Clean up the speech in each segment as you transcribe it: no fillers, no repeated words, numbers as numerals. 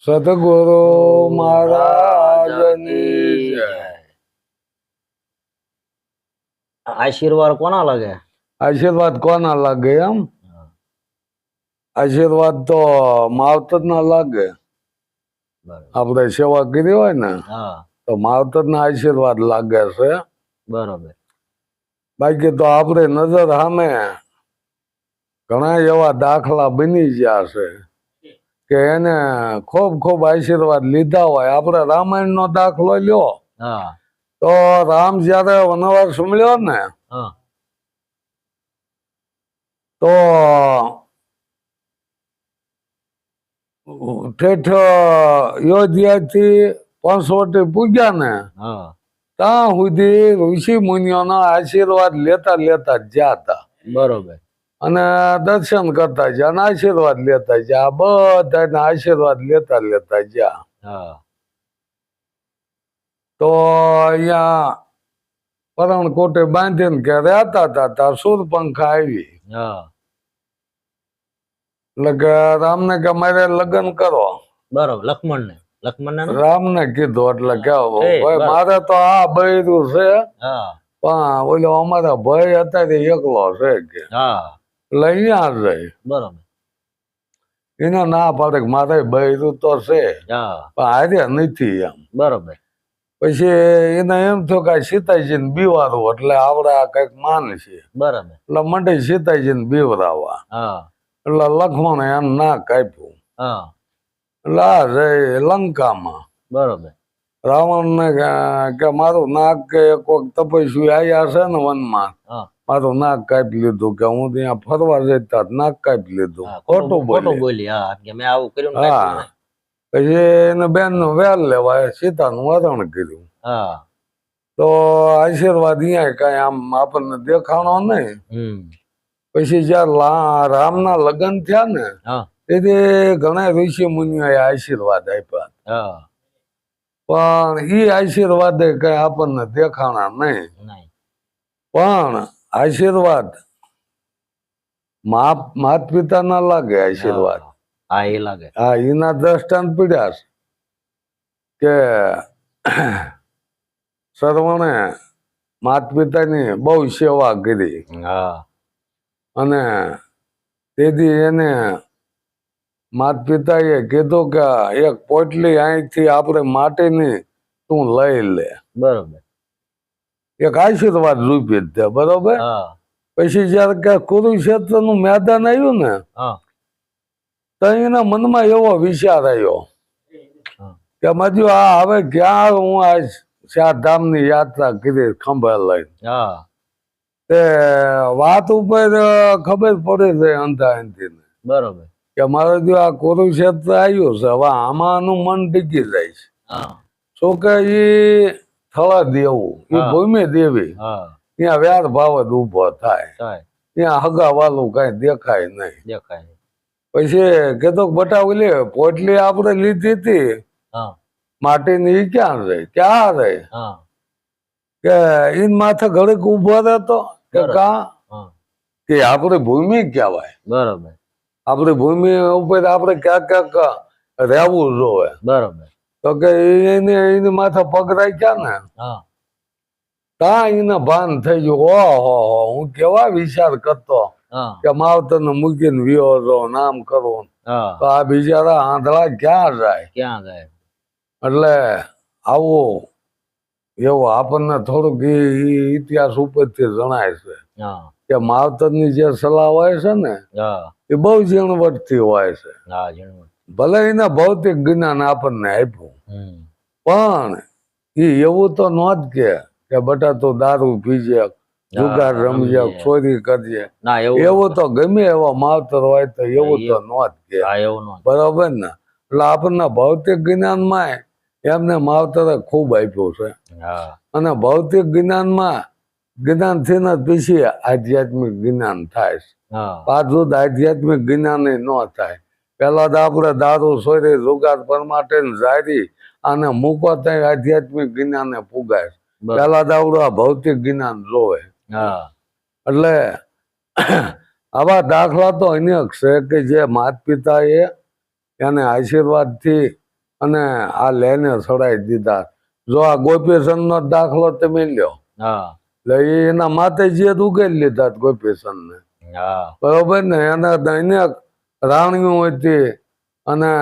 સદગુરુ મહારાજની જય. આશીર્વાદ કોના લાગે? આશીર્વાદ કોના લાગે? એમ આશીર્વાદ તો માવતર ના લાગે. આપણે સેવા કરી હોય ને તો માવતર ના આશીર્વાદ લાગે છે. બરોબર. બાકી તો આપણે નજર સામે ઘણા એવા દાખલા બની ગયા છે કે એને ખૂબ ખૂબ આશીર્વાદ લીધા હોય. આપણે રામાયણ નો દાખલો લ્યો તો રામ જયારે વનવાસ મળ્યો ને તો ઠેઠ અયોધ્યાથી પંચવટી પૂગ્યા ને ત્યાં સુધી ઋષિ મુનિઓના આશીર્વાદ લેતા લેતા જ્યાં હતા. બરોબર. અને દર્શન કરતા જ્યાં અને આશીર્વાદ લેતા જ્યાં, બધા આશીર્વાદ લેતા લેતા જ્યાં. તો અહીંયા પરણકોટે બાંધીને કે રહેતા હતા ત્યાં સુરપંખા આવી. એટલે કે રામને કે મારે લગ્ન કરો. બરોબર. લક્ષ્મણ રામને કીધું એટલે કે ભાઈ મારે તો આ બૈરું છે પણ ઓલો અમારા ભાઈ અત્યારે એકલો છે કે એટલે અહીંયા જ રહે. બરોબર. એને ના પાડે કે મારે બૈરું તો છે પણ હારે નથી એમ. બરોબર. પછી એને એમ થયું કે સીતાજી ને બીવારું એટલે આવડા કઈક માન છે. બરાબર. એટલે મંડે સીતાજી ને બીવરાવા. એટલે લક્ષ્મણ એમ ના કાપ્યું. એટલે આ રે લંકામાં. બરોબર. રાવણ ને કે મારું નાક કે કોઈક તપસ્વી આવ્યા છે ને વનમાં, મારું નાક કાપી લીધું કે હું ત્યાં ફરવા જતા નાક કાપી લીધું. ખોટું બોલી. હા. પછી એને બેન નું વેલ લેવાય સીતાનું વરણ કર્યું. તો આશીર્વાદ અહીંયા કઈ આમ આપણને દેખાણો નહીં. પછી જયારે રામના લગ્ન થયા ને તેથી ઘણા ઋષિ મુનિઓએ આશીર્વાદ આપ્યા. પણ ઈ આશીર્વાદ કઈ આપણને દેખાણા નહીં. પણ આશીર્વાદ માત પિતા ના લાગે આશીર્વાદ. હા, એના દ્રષ્ટાંત પીડ્યા છે કે સર્વણે માત પિતાની બહુ સેવા કરી અને તેથી એને માત પિતાએ કીધું કે એક પોટલી અહીંથી આપણે માટીની તું લઈ લે. બરોબર. એક આશીર્વાદ રૂપી જ છે. બરોબર. પછી જયારે કે કુરુક્ષેત્ર નું મેદાન આવ્યું ને તો એના મનમાં એવો વિચાર આવ્યો કે મજુ આ હવે ક્યાં હું આ 4 ધામની યાત્રા કરી ખંભા લઈને તે વાત ઉપર ખબર પડે છે અંધાથી. બરોબર. કે મારે જો આ કુરુક્ષેત્ર આવ્યું છે હવે આમાંનું મન ટીકી જાય છે. શું કે ઈ થળા દેવું એ ભૂમિ દેવી ત્યાં વ્યાર ભાવ જ ઉભો થાય. ત્યાં હગા વાલું કઈ દેખાય નહીં. પછી કીધો બટા ઓલી પોટલી આપણે લીધી હતી માટીની ઈ ક્યાં રહી કે ઈન માથે ઘડીક ઉભો રહેતો કે કા કે આપણી ભૂમિ કહેવાય. બરોબર. આપણી ભૂમિ ઉપર આપણે ક્યાંક ક્યાંક રહેવું જોવે. બરોબર. તો કે એની માથે પગ રાખ્યા ને ત્યાં એને ભાન થઈ ગયું. ઓહો હું કેવા વિચાર કરતો કે માવતર ને મૂકીને વિયો છો નામ કરવું તો આ બિચારા આંધળા ક્યાં જાય. એટલે આવું એવું આપણને થોડુંક ઇતિહાસ ઉપરથી જણાય છે કે માવતર ની જે સલાહ હોય છે ને એ બહુ ઝીણવટથી હોય છે. ભલે એને ભૌતિક જ્ઞાન આપણને આપ્યું પણ એ એવું તો ન જ કે બટા તું દારૂ પીજે જુગાર રમજે ચોરી કરજે. એવું તો ગમે એવો માવતર હોય તો એવું તો ન જ કે. બરોબર ને. એટલે આપણને ભૌતિક જ્ઞાન માં એમને માવતરે ખૂબ આપ્યું છે અને ભૌતિક જ્ઞાનમાં જ્ઞાન થી ને પછી આધ્યાત્મિક જ્ઞાન થાય છે. પાછું આધ્યાત્મિક જ્ઞાન ન થાય. પેલા તો આપણે દારૂ સોરી જુગાર પરમાટે જારી અને મૂકો ત્યાં આધ્યાત્મિક જ્ઞાને પુગાય. પેલા તો આવડું આ ભૌતિક જ્ઞાન જોવે. એટલે આવા દાખલા તો અનેક છે કે જે માતા પિતા એને આશીર્વાદ થી અને આ લઈને સડાઈ દીધા. જો આ ગોપીચંદ નો દાખલો તમે લ્યો, હા એટલે એના માતાજીએ જ ઉગાડી લીધા ગોપીચંદ ને, હા બરોબર ને. એને રાણીઓ હતી અને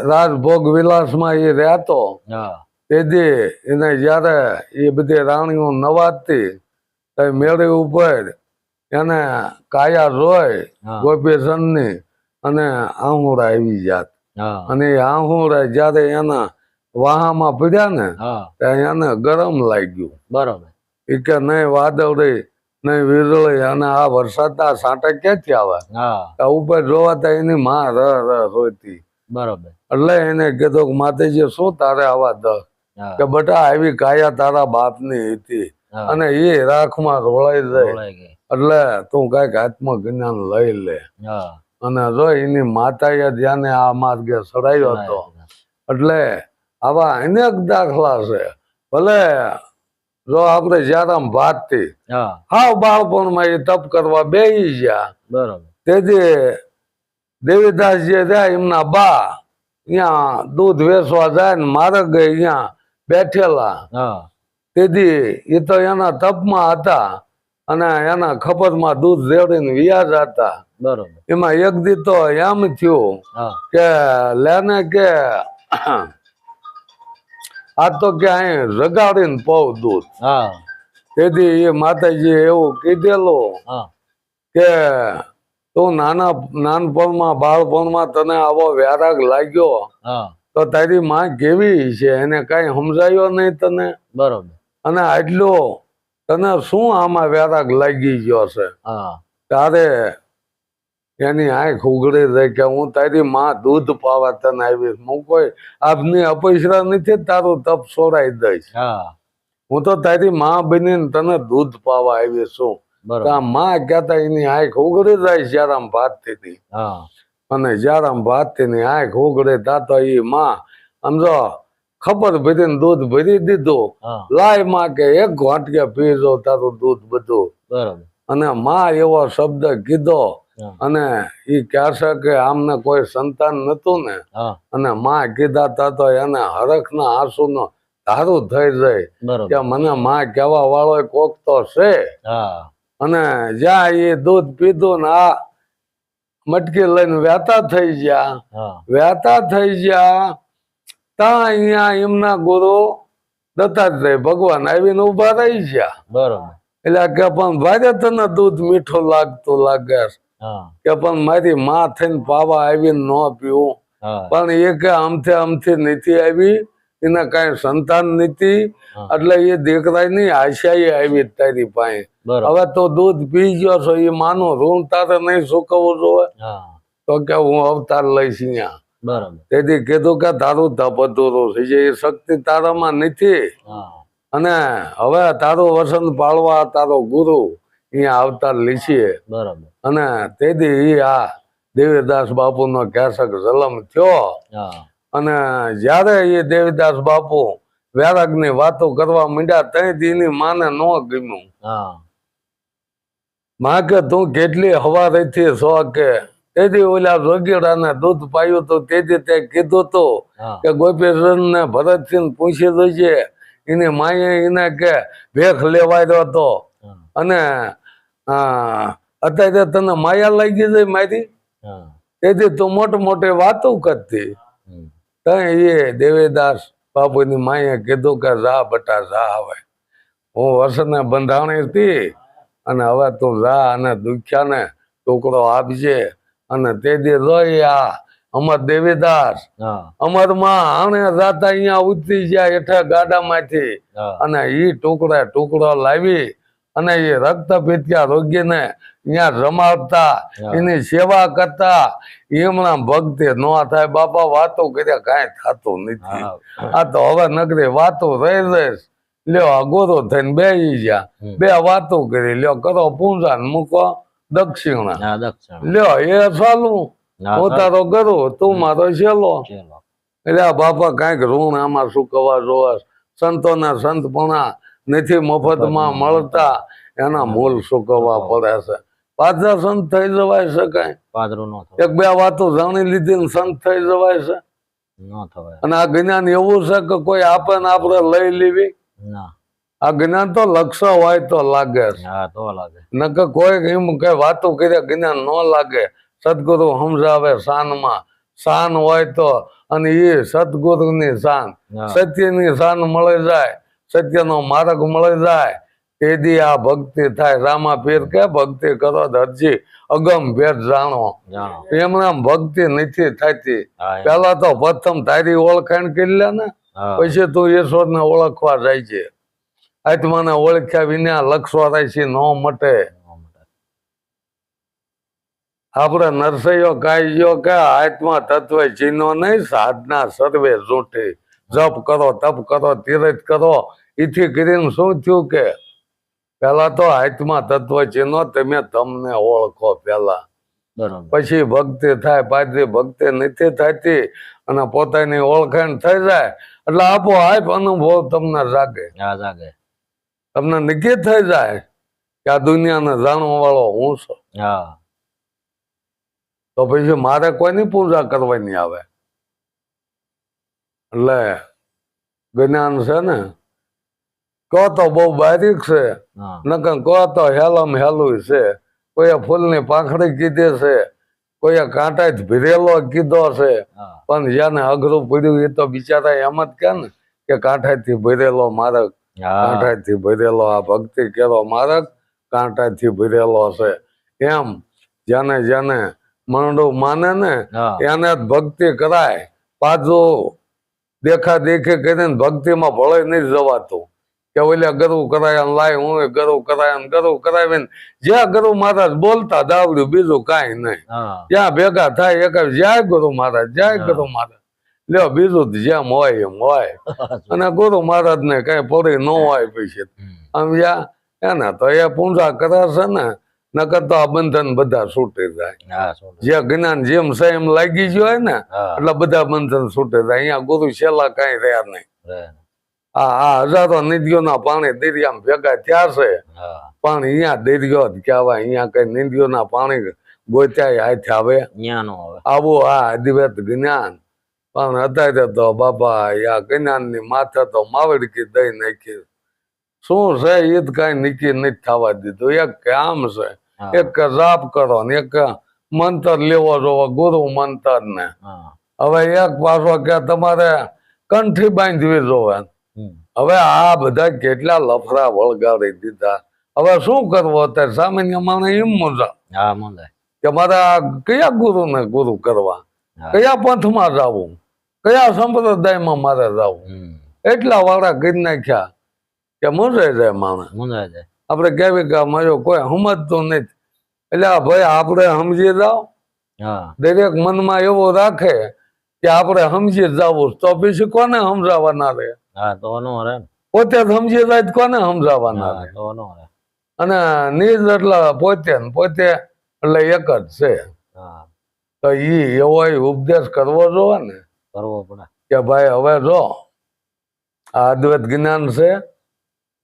રાજભોગ વિલાસમાં એ રહેતો. હા તેથી એને જયારે એ બધી રાણીઓ નવાજતી તો મેળી ઉપર એને કાયા જોઈ હા ગોપીચંદ ની, અને આહુડા આવી જાત. હા અને એ આહુડા જયારે એના વાહામાં પડ્યા ને હા ત્યાં એને ગરમ લાગ્યું. બરોબર એ કે નહીં વાદળી નહીં વીજળી અને આ વરસાદના છાંટા ક્યાંથી આવે? હા આ ઉપર જોવાતા એની માં ર રોતી. બરોબર એટલે એને કીધું કે માતાજી શું તારે આવા દસ? હા કે બેટા આવી કાયા તારા બાપની હતી હા અને એ રાખમાં રોળાઈ જાય, રોળાઈ ગઈ. એટલે તું કઈક આત્મજ્ઞાન લઈ લે. હા અને જો એની માતાએ ધ્યાને આ માર્ગે ચડાયો હતો. એટલે આવા અનેક દાખલા છે. ભલે જો આપણે જયારે ભાતથી હા હાવ બાળપણમાં એ તપ કરવા બેસી ગયા. બરોબર તેથી દેવીદાસજી રહ્યા એમના બા અહીંયા દૂધ વેચવા જાય ને મારે ગઈ અહીંયા બેઠેલા. હા તેથી એ તો એના તપમાં હતા અને એના ખપતમાં દૂધ રેડીને વ્યાજ હતા. બરોબર એમાં એક દી તો એમ થયું હા કે લેને કે આ તો કે અહીં રગાડીને પવ દૂધ. હા તેથી એ માતાજી એવું કીધેલું હા કે તું નાનપણમાં બાળપણમાં તને આવો વ્યારાગ લાગ્યો હા તો તારી માં કેવી છે એને કઈ સમજાયો નહીં તને? બરોબર અને આટલું તને શું આમાં વ્યારાગ લાગી ગયો છે? હા તારે એની આંખ ઉઘડી રહી કે હું તારી માં દૂધ પાવા તને આવીશ. હું કોઈ આપની અપેક્ષા નથી તારું તપ છોડાઈ દઈશ. હા હું તો તારી માં બનીને તને દૂધ પાવા આવી છું. બરોબર માં કહેતા એની આંખ ઉઘડી જાય જયારે ભાતથી. હા અને જયારે ભાતથી ની આંખ ઉઘડે તાતો એ માં સમજો ખબર ભરીને દૂધ ભરી દીધું. હા લાય માં કે એક ઘોંટકે પી જો તારું દૂધ બધું. બરોબર અને માં એવો શબ્દ કીધો હા અને એ કહેશે કે આમને કોઈ સંતાન નતું ને, હા અને માં કીધા તા તો એને હરખના આંસુનો ધારું થઈ જાય બરોબર કે મને માં કહેવા વાળો કોક તો છે. હા અને જ્યાં એ દૂધ પીધું ને આ મટકી લઈને વહેતા થઈ ગયા. હા વહેતા થઈ ગયા ત્યાં અહીંયા એમના ગુરુ દત્તાત્રેય ભગવાન આવીને ઉભા રહી ગયા. બરોબર એટલે કે પણ ભાઈ તને દૂધ મીઠું લાગતું લાગે હા કે પણ મારી માં થઈને પાવા આવીને ન પીવું. હા પણ એ કે આમથી નથી આવી, એને કઈ સંતાન નથી, હા. એટલે એ દીકરાની આશાએ આવી તારી પાસે. બરોબર હવે તો દૂધ પી ગયો છો એ માનું ઋણ તારે નહીં ચૂકવવું જોઈએ. હા તો કે હું અવતાર લઈશ અહીંયા. બરોબર તેથી કીધું કે તારું તપ અધૂરું છે, એ શક્તિ તારામાં નથી. હા અને હવે તારું વસન પાળવા તારો ગુરુ અહીંયા અવતાર લીધીએ. બરોબર અને તેથી આ દેવીદાસ બાપુનો કેસક જલમ થયો. હા અને જ્યારે એ દેવીદાસ બાપુ વૈરાગની વાતો કરવા માંડ્યા ત્યાંથી એની માને ન ગમ્યું. હા માં કે તું કેટલી હવારેથી છો કે તેથી ઓલા રોગીડાને દૂધ પાયું તો તેથી તે કીધું તો હા કે ગોપીચંદ ને ભરતસિંહ પૂછી દઈએ એની માએ એને કે ભેખ લેવાયો હતો. હા અને અત્યારે તને માયા લાગી જાય મારી, હા તેથી તું મોટી વાતો કરતી. હમ. ત્યાં એ દેવીદાસ બાપુની માએ કીધું કે જા બટા જા, હવે હું વર્ષને બંધાણી હતી અને હવે તું જા અને દુખ્યાને ટુકડો આપજે. અને તે દી રોઈ આ અમર દેવીદાસ હા અમરમાં આણે જાતા અહીંયા ઉતરી ગયા હેઠે ગાડામાંથી. હા અને ઈ ટુકડો લાવી અને એ રક્ત પીત્યા રોગીને અહીંયા રમાડતા, એની સેવા કરતા. એમના ભક્તિ ન થાય બાપા, વાતો કર્યા કાંઈ થતું નથી. આ તો હવે નગરી વાતો રહી રહીશ. લ્યો આ ગોરો થઈને બેસી ગયા, બે વાતો કરી લ્યો, કરો પૂંજા ને મૂકો દક્ષિણા. હા દક્ષિણ લ્યો એ ચાલુ હું તારો કરું, તું મારો છેલ્લો. એટલે આ બાપા કાંઈક ઋણ આમાં ચૂકવવા જોવે. સંતોના સંતપણા નથી મફતમાં મળતા, એના મૂળ ચૂકવવા પડે છે. પાછા સંત થઈ જવાય છે કાંઈ? પાદરું નો એક બે વાતો જાણી લીધી ને સંત થઈ જવાય છે? ન થવાય. અને આ જ્ઞાન એવું છે કે કોઈ આપે ને આપણે લઈ લેવી. ના. આ જ્ઞાન તો લક્ષ હોય તો લાગે છે. હા તો લાગે. નકર કોઈ એમ કઈ વાતો કરે જ્ઞાન ન લાગે. સદગુરુ સમજાવે શાનમાં, શાન હોય તો, અને એ સદગુરુની શાન, સત્યની શાન મળી જાય, સત્યનો માર્ગ મળી જાય, તેથી આ ભક્તિ થાય. રામા પીર કે ભક્તિ કરો ધરજી અગમ ભેદ જાણો. એમને ભક્તિ નથી થતી. પેલા તો પ્રથમ તારી ઓળખાણ કરી લે ને, પછી તું ઈશ્વરને ઓળખવા જાય છે. આત્માને ઓળખ્યા વિના લક્ષ ન મટે. આપણે નરસૈયો કાઢ્યો કે આત્મા તત્વ ચીનો નહીં, સાધના સર્વે જૂઠી. જપ કરો, તપ કરો, તીર્થ કરો, એથી કરીને શું થયું કે પેલા તો આત્મા તત્વ ચીનો, તમે તમને ઓળખો પેલા, પછી ભક્તિ થાય. પાછી ભક્તિ નથી થતી અને પોતાની ઓળખાણ થઈ જાય એટલે આપો આપ અનુભવ તમને જાગે. તમને નક્કી થઈ જાય કે આ દુનિયાને જાણવા વાળો હું છું. તો પછી મારે કોઈની પૂજા કરવાની આવે? એટલે જ્ઞાન છે ને, કહો તો બહુ બારીક છે, નકર કહો તો હેલમ હેલું છે. કોઈએ ફૂલની પાંખડી કીધી છે, કોઈએ કાંટા ભીરેલો કીધો છે, પણ જેને અઘરું પડ્યું એ તો બિચારા એમ જ કે ને કે કાંઠાથી ભરેલો માર્ગ, કાંઠાથી ભરેલો આ ભક્તિ કેરો માર્ગ કાંઠાથી ભરેલો છે. એમ જેને જેને મરડું માને ને એને જ ભક્તિ કરાય. પાછું દેખા દેખી કરીને ભક્તિમાં ભળે નહીં જવાતું કે ઓલે ગરુ કરાય લાય હું ગરુ કરાય ગરુ કરાવીને જ્યાં ગુરુ મહારાજ બોલતા દાવડ્યું, બીજું કાંઈ નહીં. ત્યાં ભેગા થાય એક જય ગુરુ મહારાજ, જય ગુરુ મહારાજ, લ્યો બીજું જેમ હોય એમ હોય. અને ગુરુ મહારાજ ને કઈ પડી ન હોય પછી સમજ્યા? એને તો એ પૂજા કરે છે ને, નકર તો આ બંધન બધા છૂટી જાય. જે જ્ઞાન જેમ છે એમ લાગી ગયો હોય ને એટલે બધા બંધન છૂટી જાય. અહીંયા ગુરુ છેલ્લા કઈ રહ્યા નહીં. આ હજારો નદીઓના પાણી દરિયામાં ભેગા થયા છે, પણ અહીંયા દરિયો જ કહેવાય. અહીંયા કઈ નદીઓના પાણી ગોત્યા હાથ આવે? આવું આ અદ્વૈત જ્ઞાન. પણ અત્યારે તો બાપા આ જ્ઞાન ની માથે તો માવડકી દઈ નાખી. શું છે એ જ કઈ નક્કી નથી થવા દીધું. એક કામ છે, એક જાપ કરો ને એક મંત્ર લેવો જોવો, ગુરુ મંત્ર ને. હવે એક પાછો કે તમારે કંઠી બાંધવી જોવે. હવે આ બધા કેટલા લફરા વળગાડી દીધા. હવે શું કરવું અત્યારે? સામાન્ય માણસ એમ મૂંઝા કે મારા કયા ગુરુ ને ગુરુ કરવા, કયા પંથમાં જવું, કયા સંપ્રદાયમાં મારે જવું. એટલા વાળા કરી નાખ્યા કે મૂંઝાઈ જાય માણસ. આપડે કેવી કે મારો કોઈ સમજતું નથી. એટલે ભાઈ આપણે સમજી જાઓ. દરેક મનમાં એવું રાખે કે આપણે સમજી જવું, તો પછી કોને સમજાવવાના રે? પોતે સમજી જાય કોને સમજાવવાના રે? અને નિજ એટલે પોતે પોતે એટલે એક જ છે. તો એવો ઉપદેશ કરવો જોવે ને, કરવો પડે કે ભાઈ હવે જો આ અદ્વૈત જ્ઞાન છે,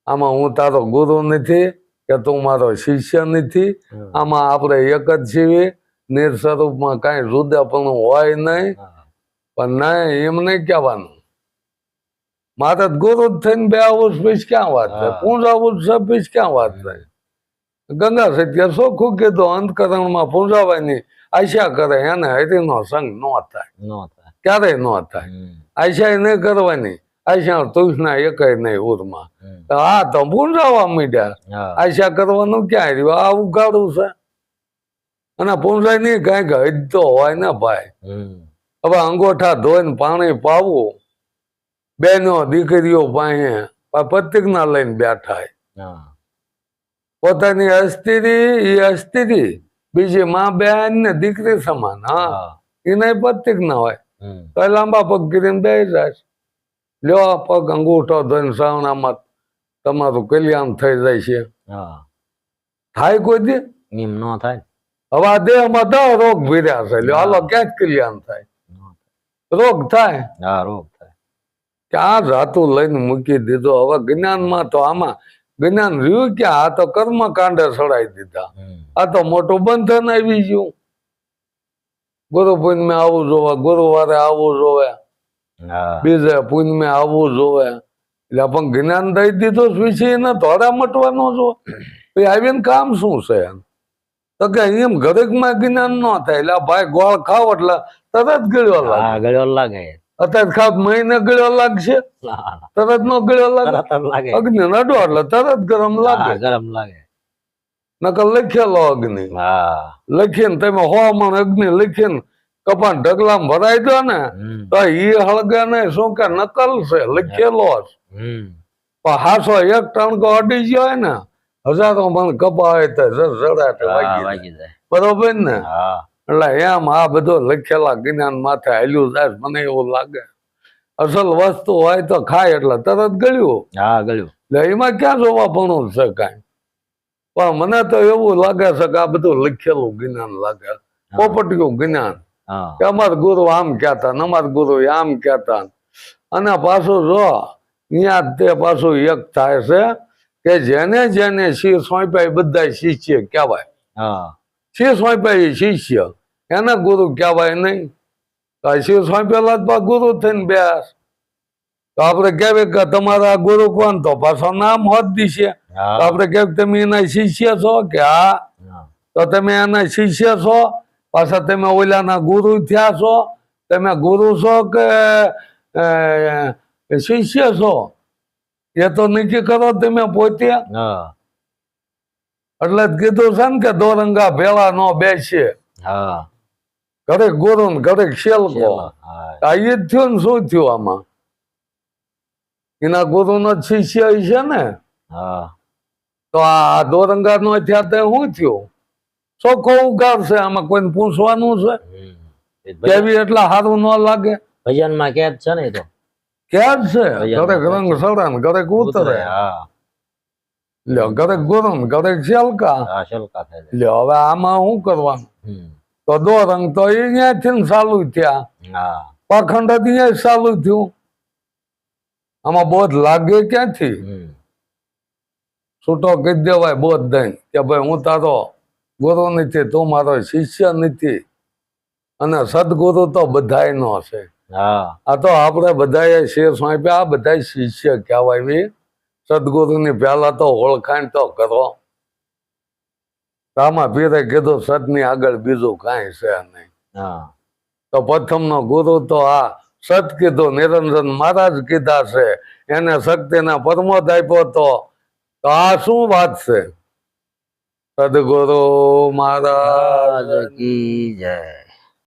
આમાં હું તારો ગુરુ નથી કે તું મારો શિષ્ય નથી. આમાં આપણે એક જ છીએ. નિર્સ્વરૂપમાં કઈ જુદાપણું હોય નહીં. પણ નહીં એમ નહીં કહેવાનું. મારે ગુરુ જ થઈને બે આવું પછી ક્યાં વાત થાય? પૂંજાવું છે પછી ક્યાં વાત થાય? ગંગા સત્ય ચોખ્ખું કીધું, અંતકરણમાં પૂંજાવાની આશા કરે એને હરિનો સંગ ન થાય, ક્યારેય ન થાય. આશા નહીં કરવાની. આશા તુષ્ણા એકય નહીં ઉરમાં. આ તો પૂંજાવા માંડ્યા. આશા કરવાનું ક્યાં રહ્યું? આ ઉગાડું છે. અને પૂંજાય નહીં કઈક હદ તો હોય ને ભાઈ. હવે અંગોઠા ધોઈને પાણી પાવું, બેનો દીકરીઓ પાસે પ્રતિજ્ઞા લઈને બેઠાય. પોતાની અસ્થિરી એ અસ્થિરી, બીજી માં બેન ને દીકરી સમાન. એને પ્રતિજ્ઞા હોય તો લાંબા પગ કરીને બે જાય. લ્યો પગ અંગૂઠો ધોઈને શ્રાવણામાં તમારું કલ્યાણ થઈ જાય છે. થાય કોઈ દે એમ ન થાય. હવે આ દેહમાં દહ રોગ ભીર્યા છે. લ્યો હાલો ક્યાં જ કલ્યાણ થાય? રોગ થાય. રોગ થાય કે આ જાતું લઈને મૂકી દીધો. હવે જ્ઞાનમાં તો આમાં જ્ઞાન રહ્યું કે આ તો કર્મ કાંડે સડાઈ દીધા. આ તો મોટું બંધન આવી ગયું. ગુરુ પૂર્ણિમે આવું જોવે, ગુરુવારે આવું જોવે. હા બીજે પુણ્યમાં આવવું જોવે એટલે પણ જ્ઞાન દઈ દીધું વિષય એને ધોરા મટવાનો જો આવીને કામ શું છે તો કે એમ ઘરેકમાં જ્ઞાન ન થાય એટલે ભાઈ ગોળ ખાવ એટલે તરત ગળ્યો હા લાગે ગળ્યો લાગે અત્યારે ખાવ મહિને ગળ્યો લાગશે તરત નો ગળ્યો લાગે તરત જ લાગે અગ્નિ નડો એટલે તરત ગરમ હા લાગે ગરમ લાગે નકર લખેલો અગ્નિ હા લખીને તમે હવામાન અગ્નિ લખીને કપાન ઢગલામાં ભરાઈ દો ને તો ઈ હળગે ને શું કે નકલ છે લખેલો જ પણ હાસો એક ટણકો અડી ગયો હોય ને હજારો મણ કપા હોય તો જડાટ વાગી વાગી જાય બરોબર ને હા એટલે એમ આ બધું લખેલા જ્ઞાન માથે હાલ્યું જાય મને એવું લાગે અસલ વસ્તુ હોય તો ખાય એટલે તરત ગળ્યું હા ગળ્યું એટલે એમાં ક્યાં જોવા ભણું છે કાંઈ પણ મને તો એવું લાગે છે કે આ બધું લખેલું જ્ઞાન લાગે પોપટિયું જ્ઞાન હા કે અમારા ગુરુ આમ કહેતા ને અમારા ગુરુ આમ કહેતા અને પાછું જો અહીંયા તે પાછું એક થાય છે કે જેને જેને શિર સોંપાય બધા શિષ્ય કહેવાય હા શિર સોંપાય શિષ્ય એને ગુરુ કહેવાય નહીં તો શિર સોંપેલા જ ગુરુ થઈને બેસ તો આપણે કહેવાય કે તમારા ગુરુ કોણ તો પાછો નામ હોત દીશે તો આપણે કહેવાય તમે એના શિષ્ય છો કે હા તો તમે એના શિષ્ય છો પાછા તમે ઓલાના ગુરુ થયા છો તમે ગુરુ છો કે શિષ્ય છો એ તો નક્કી કરો તમે પોતે એટલે જ કીધું છે ને કે દોરંગા ભેળા નો બેસે ઘરે ગુરુ ને ઘરે શેલકો આ જ થયું ને શું થયું આમાં એના ગુરુ નો શિષ્ય છે ને તો આ દોરંગા નો થયા તે શું થયું ચોખ્ખો ઉગાર છે આમાં કોઈને પૂછવાનું છે કેવી એટલે સારું ન લાગે ભજન માં કેદ છે ને તો ક્યાં જ છે ઘરે રંગ સડા ને ઘરે ઉતરે લ્યો ઘરે ગુરુ ને ઘરે શેલકા લ્યો હવે આમાં શું કરવાનું તો દો રંગ તો અહીંયાથી ચાલુ થયા પાખંડ અહીંયા ચાલુ થયું આમાં બોધ લાગે ક્યાંથી છૂટો કહી દેવાય બોધ દઈને કે ભાઈ હું તારો ગુરુ નથી તું મારો શિષ્ય નથી અને સદગુરુ તો બધાય નો છે આ તો આપણે બધાએ શેર સોંપ્યા આ બધા શિષ્ય કહેવાય સદગુરુ ની પહેલા તો ઓળખાણ તો કરો આમાં પીરે કીધું સતની આગળ બીજું કાંઈ છે નહીં તો પ્રથમ નો ગુરુ તો આ સત કીધું નિરંજન મહારાજ કીધા છે એને શક્તિના પરમોદ આપ્યો તો આ શું વાત છે સદગુરુ મહારાજ કી જય.